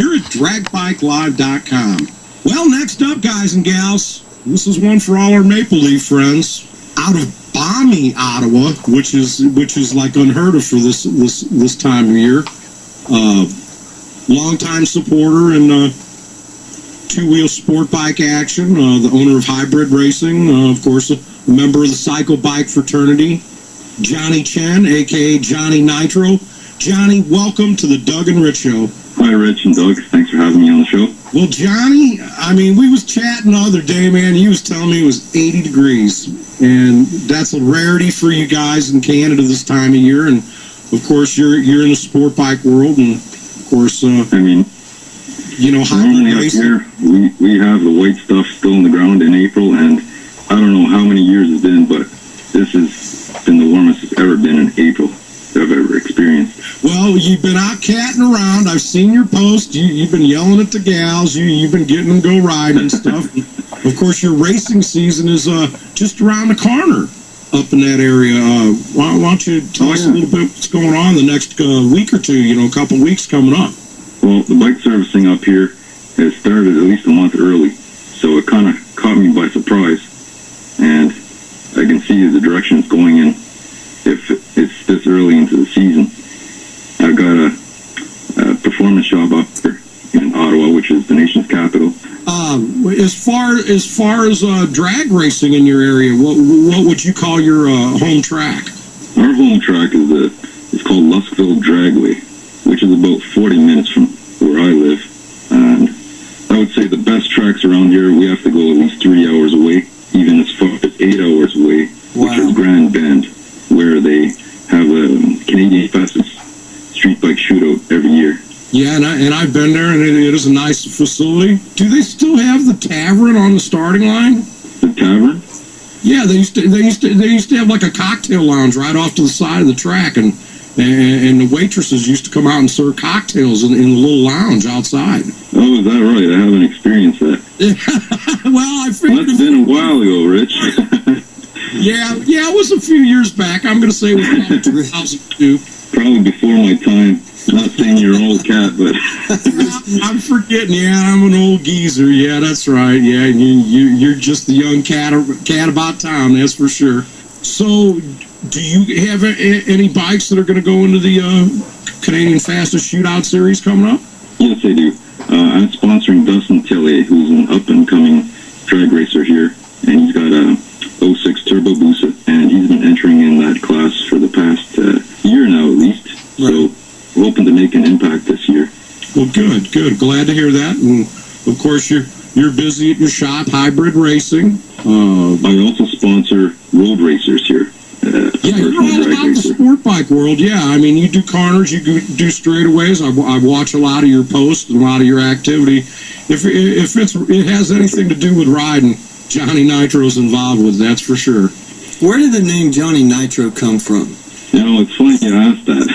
here at dragbikelive.com. Well, next up, guys and gals, this is one for all our Maple Leaf friends out of balmy Ottawa, which is like unheard of for this time of year. Longtime supporter in two-wheel sport bike action, the owner of Hybrid Racing, of course, a member of the Cycle Bike fraternity, Johnny Chen, a.k.a. Johnny Nitro. Johnny, welcome to the Doug and Rich Show. Hi, Rich and Doug. Thanks for having me on the show. Well, Johnny, I mean, we was chatting the other day, man. You was telling me it was 80 degrees, and that's a rarity for you guys in Canada this time of year. And, of course, you're in the sport bike world, and, of course, normally up here, we have the white stuff still in the ground in April, and I don't know how many years it's been, but this has been the warmest it's ever been in April that I've ever experienced. Well, you've been out catting around. I've seen your posts. You've been yelling at the gals. You've been getting them go riding and stuff. Of course, your racing season is just around the corner up in that area. Why don't you tell us a little bit what's going on the next week or two, a couple weeks coming up? Well, the bike servicing up here has started at least a month early, so it kind of caught me by surprise, and I can see the direction it's going in if it's this early into the season. I've got a performance shop up here in Ottawa, which is the nation's capital. As far as drag racing in your area, what would you call your home track? Our home track is called Luskville Dragway, which is about 40 minutes from where I live. And I would say the best tracks around here, we have to go at least 3 hours away, even as far as 8 hours away, which is Grand Bend, where they have a Canadian fastest street bike shootout every year. Yeah, and I've been there, and it is a nice facility. Do they still have the tavern on the starting line? The tavern? Yeah, they used to have like a cocktail lounge right off to the side of the track, and the waitresses used to come out and serve cocktails in the little lounge outside. Oh, is that right? I haven't experienced that. Well, I figured... That's been a while ago, Rich. Yeah, it was a few years back. I'm going to say it was about 2002. Probably before my time. Not saying you're an old cat, but... I'm forgetting. Yeah, I'm an old geezer. Yeah, that's right. Yeah, you're just the young cat about town, that's for sure. So... do you have any bikes that are going to go into the Canadian Fastest Shootout Series coming up? Yes, I do. I'm sponsoring Dustin Tellier, who's an up-and-coming drag racer here, and he's got a 06 Turbo Busa, and he's been entering in that class for the past year now, at least. Right. So we're hoping to make an impact this year. Well, good. Glad to hear that. And, of course, you're busy at your shop, Hybrid Racing. I also sponsor road racers here. Yeah, you're all about the sport bike world. Yeah, I mean, you do corners, you do straightaways. I watch a lot of your posts and a lot of your activity. If it has anything to do with riding, Johnny Nitro's involved with, that's for sure. Where did the name Johnny Nitro come from? It's funny you asked that.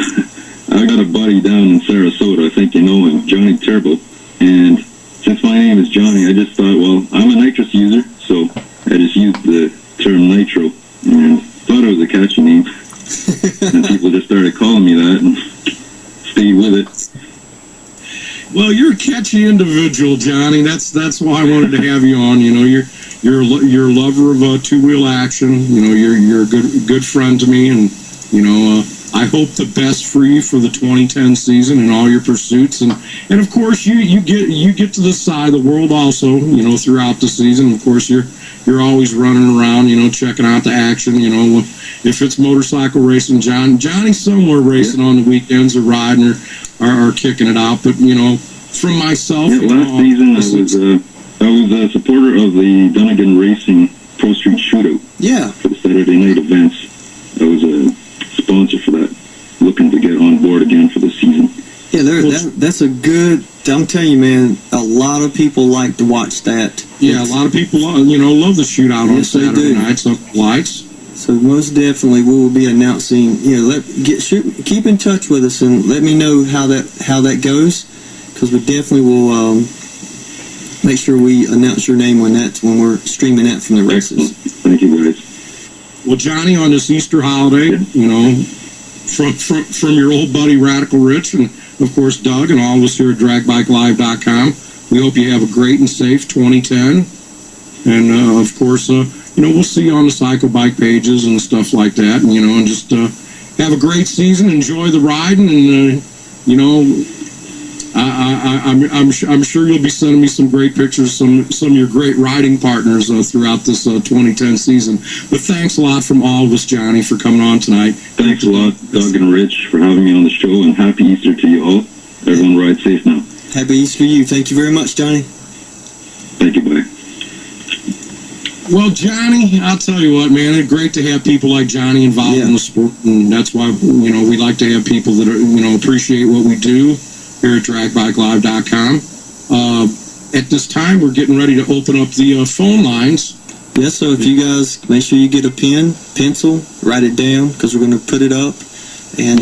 I got a buddy down in Sarasota, I think you know him, Johnny Turbo, and since my name is Johnny, I just thought, well, I'm a nitrous user, so I just used the term Nitro, and thought it was a catchy name, and people just started calling me that and stayed with it. Well, you're a catchy individual, Johnny. That's why I wanted to have you on. You're a lover of two-wheel action. You're a good friend to me, and I hope the best for you for the 2010 season and all your pursuits, and of course you get to this side of the world also. Throughout the season, of course you're always running around, checking out the action. If it's motorcycle racing, Johnny's somewhere racing on the weekends or riding or kicking it out. But from myself, last season I was a supporter of the Dunnigan Racing Pro Street Shootout. Yeah. For the Saturday night events, I was a sponsor for that, looking to get on board again for the season. Yeah, that's a good... I'm telling you, man, a lot of people like to watch that. Yeah, a lot of people, love the shootout on Saturday nights on lights. So most definitely, we will be announcing. Keep in touch with us and let me know how that goes, because we definitely will make sure we announce your name when we're streaming that from the races. Thank you, guys. Well, Johnny, on this Easter holiday, from your old buddy Radical Rich and of course, Doug and all of us here at dragbikelive.com. We hope you have a great and safe 2010. And, of course, we'll see you on the cycle bike pages and stuff like that. And, and just have a great season. Enjoy the riding. And, I'm sure you'll be sending me some great pictures, some of your great riding partners throughout this 2010 season. But thanks a lot from all of us, Johnny, for coming on tonight. Thanks a lot, Doug and Rich, for having me on the show, and happy Easter to you all. Everyone ride safe now. Happy Easter to you. Thank you very much, Johnny. Thank you, buddy. Well, Johnny, I'll tell you what, man, it's great to have people like Johnny involved in the sport, and that's why, we like to have people that are, appreciate what we do here at dragbikelive.com. At this time, we're getting ready to open up the phone lines. Yeah, so if you guys, make sure you get a pen, pencil, write it down, because we're going to put it up, and